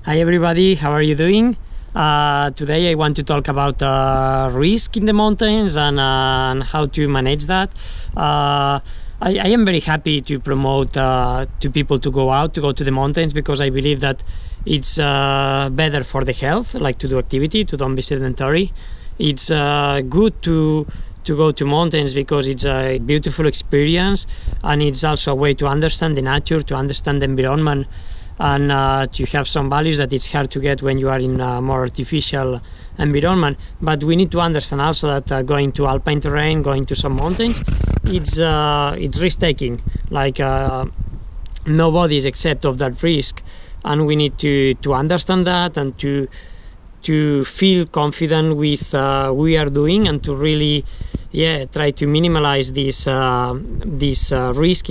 Hi everybody, how are you doing? Today I want to talk about risk in the mountains and how to manage that. I am very happy to promote to people to go to the mountains, because I believe that it's better for the health, like to do activity, to don't be sedentary. It's good to go to mountains because it's a beautiful experience, and it's also a way to understand the nature, to understand the environment, and to have some values that it's hard to get when you are in a more artificial environment. But we need to understand also that going to alpine terrain, going to some mountains, it's risk-taking. Like nobody is exempt of that risk, and we need to understand that and to feel confident with we are doing, and to really try to minimize this risk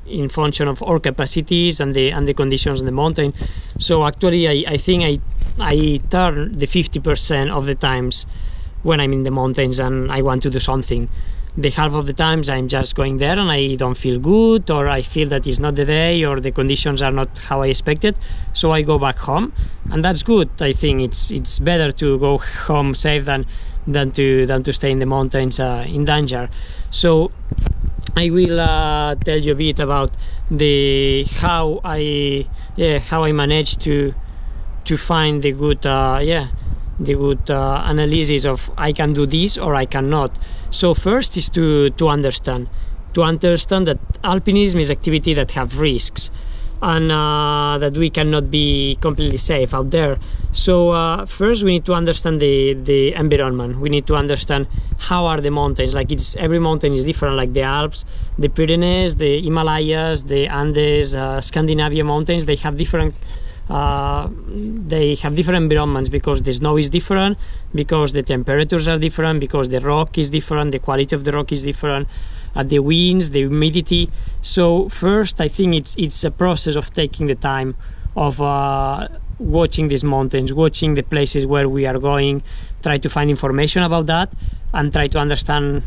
in function of our capacities and the conditions in the mountain. So actually I think I turn the 50% of the times when I'm in the mountains and I want to do something. The half of the times I'm just going there and I don't feel good, or I feel that it's not the day, or the conditions are not how I expected, so I go back home, and that's good. I think it's better to go home safe than to stay in the mountains in danger. So I will tell you a bit about how I managed to find the good analysis of I can do this or I cannot. So first is to understand that alpinism is activity that have risks, and that we cannot be completely safe out there. So first we need to understand the environment. We need to understand how are the mountains. Like every mountain is different, like the Alps, the Pyrenees, the Himalayas, the Andes, Scandinavian mountains. They have different environments, because the snow is different, because the temperatures are different, because the rock is different, the quality of the rock is different, the winds, the humidity. So first I think it's a process of taking the time of watching these mountains, watching the places where we are going, try to find information about that, and try to understand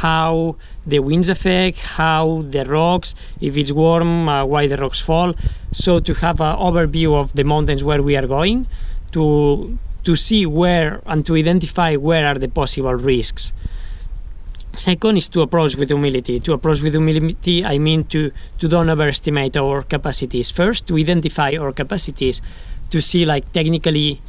how the winds affect, how the rocks, if it's warm, why the rocks fall. So to have an overview of the mountains where we are going, to see where and to identify where are the possible risks. Second is to approach with humility. To approach with humility, I mean to don't overestimate our capacities. First, to identify our capacities, to see like technically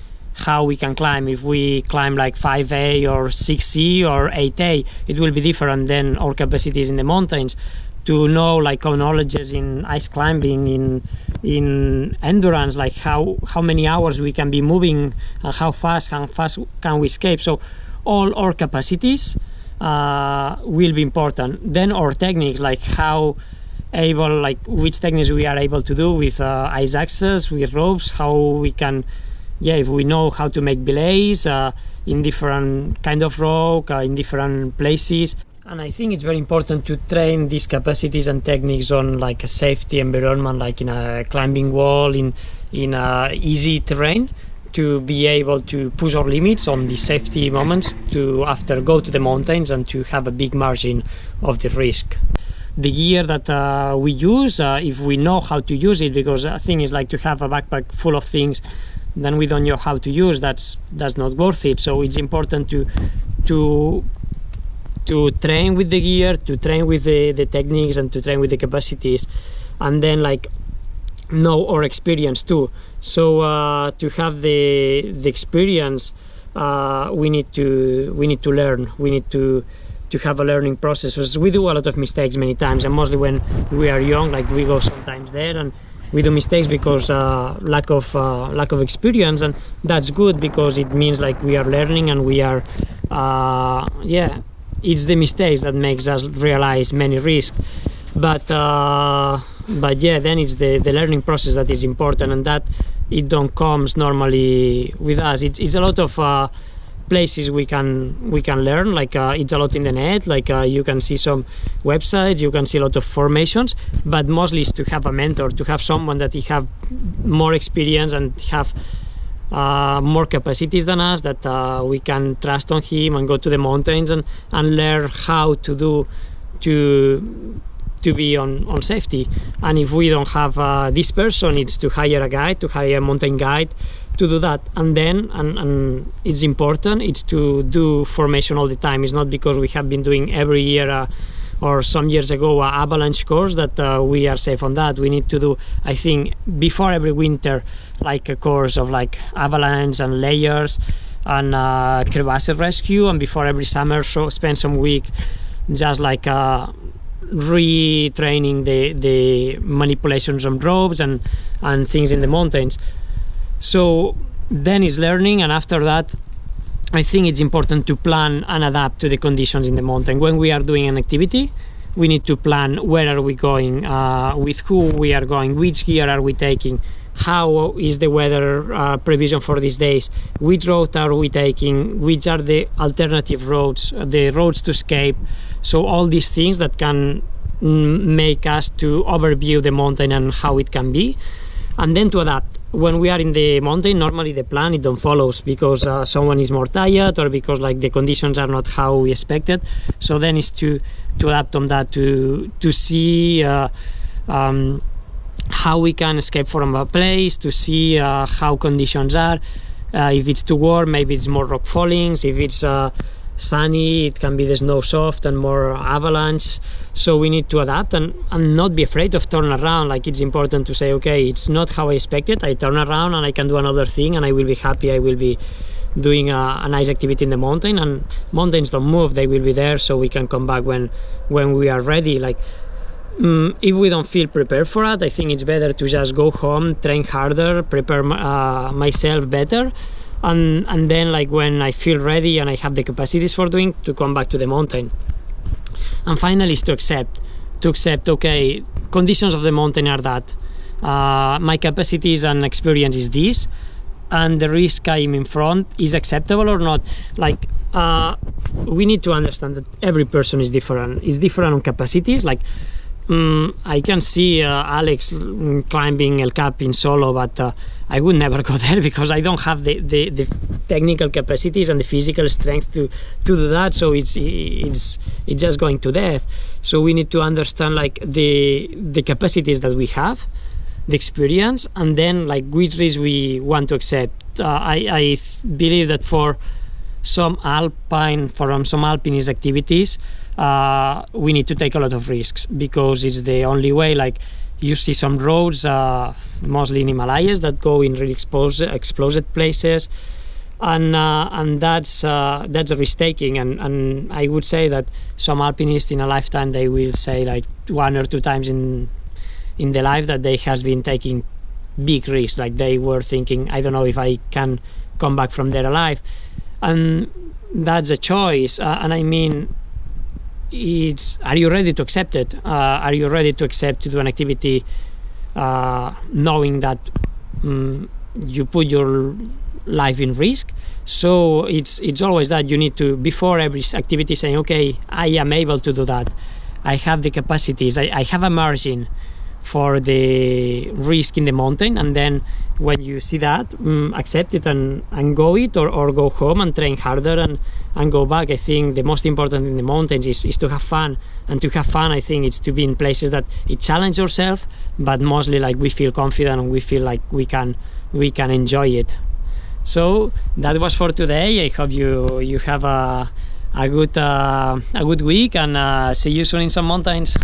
how we can climb. If we climb like 5A or 6C or 8A, it will be different than our capacities in the mountains. To know like our knowledges in ice climbing, in endurance, like how many hours we can be moving, and how fast can we escape. So all our capacities will be important. Then our techniques, like which techniques we are able to do with ice axes, with ropes, how we can, if we know how to make belays in different kind of rock, in different places. And I think it's very important to train these capacities and techniques on like a safety environment, like in a climbing wall, in easy terrain, to be able to push our limits on the safety moments, to after go to the mountains and to have a big margin of the risk. The gear that we use, if we know how to use it, because the thing is like to have a backpack full of things then we don't know how to use, that's not worth it. So it's important to train with the gear, to train with the techniques, and to train with the capacities, and then like know our experience too. So to have the experience, we need to learn. We need to have a learning process, because we do a lot of mistakes many times, and mostly when we are young, like we go sometimes there and we do mistakes because lack of experience, and that's good because it means like we are learning, and we are it's the mistakes that makes us realize many risks. But then it's the learning process that is important, and that it don't comes normally with us. It's a lot of places we can learn, like it's a lot in the net, like you can see some websites, you can see a lot of formations, but mostly is to have a mentor, to have someone that he have more experience and have more capacities than us, that we can trust on him and go to the mountains and learn how to to be on safety. And if we don't have this person, it's to hire a guide, to hire a mountain guide to do that. And then, and it's important, it's to do formation all the time. It's not because we have been doing every year or some years ago an avalanche course that we are safe on that. We need to do, I think, before every winter, like a course of like avalanche and layers and crevasse rescue, and before every summer, so spend some week just like retraining the manipulations on ropes and things in the mountains. So then is learning, and after that I think it's important to plan and adapt to the conditions in the mountain. When we are doing an activity, we need to plan where are we going, with who we are going, which gear are we taking, how is the weather prevision for these days, which route are we taking, which are the alternative roads, the roads to escape. So all these things that can make us to overview the mountain and how it can be, and then to adapt. When we are in the mountain, normally the plan it don't follows because someone is more tired or because like the conditions are not how we expected. So then it's to adapt on that, to see how we can escape from a place, to see how conditions are. If it's too warm, maybe it's more rock fallings. If it's sunny, it can be the snow soft and more avalanche. So we need to adapt and not be afraid of turn around. Like, it's important to say, okay, it's not how I expected, I turn around and I can do another thing and I will be happy. I will be doing a nice activity in the mountain, and mountains don't move, they will be there, so we can come back when we are ready. Like, if we don't feel prepared for it, I think it's better to just go home, train harder, prepare myself better, and then like when I feel ready and I have the capacities for doing, to come back to the mountain. And finally is to accept, okay, conditions of the mountain are that, my capacities and experience is this, and the risk I'm in front is acceptable or not. Like, we need to understand that every person is different on capacities. Like, I can see Alex climbing El Cap in solo, but I would never go there because I don't have the technical capacities and the physical strength to do that. So it's just going to death. So we need to understand like the capacities that we have, the experience, and then like which risk we want to accept. I believe that for some alpinist activities, we need to take a lot of risks because it's the only way. Like, you see some roads, mostly in Himalayas, that go in really exposed places, and that's a risk taking. And I would say that some alpinists in a lifetime, they will say like 1 or 2 times in their life that they has been taking big risks. Like, they were thinking, I don't know if I can come back from there alive. And that's a choice. And I mean, are you ready to accept it? Are you ready to accept to do an activity knowing that you put your life in risk? So it's always that you need to, before every activity, saying, okay, I am able to do that. I have the capacities. I have a margin for the risk in the mountain, and then when you see that, accept it and go it, or go home and train harder and go back. I think the most important in the mountains is to have fun, and to have fun, I think it's to be in places that it challenge yourself, but mostly like we feel confident and we feel like we can enjoy it. So that was for today. I hope you have a good week, and see you soon in some mountains.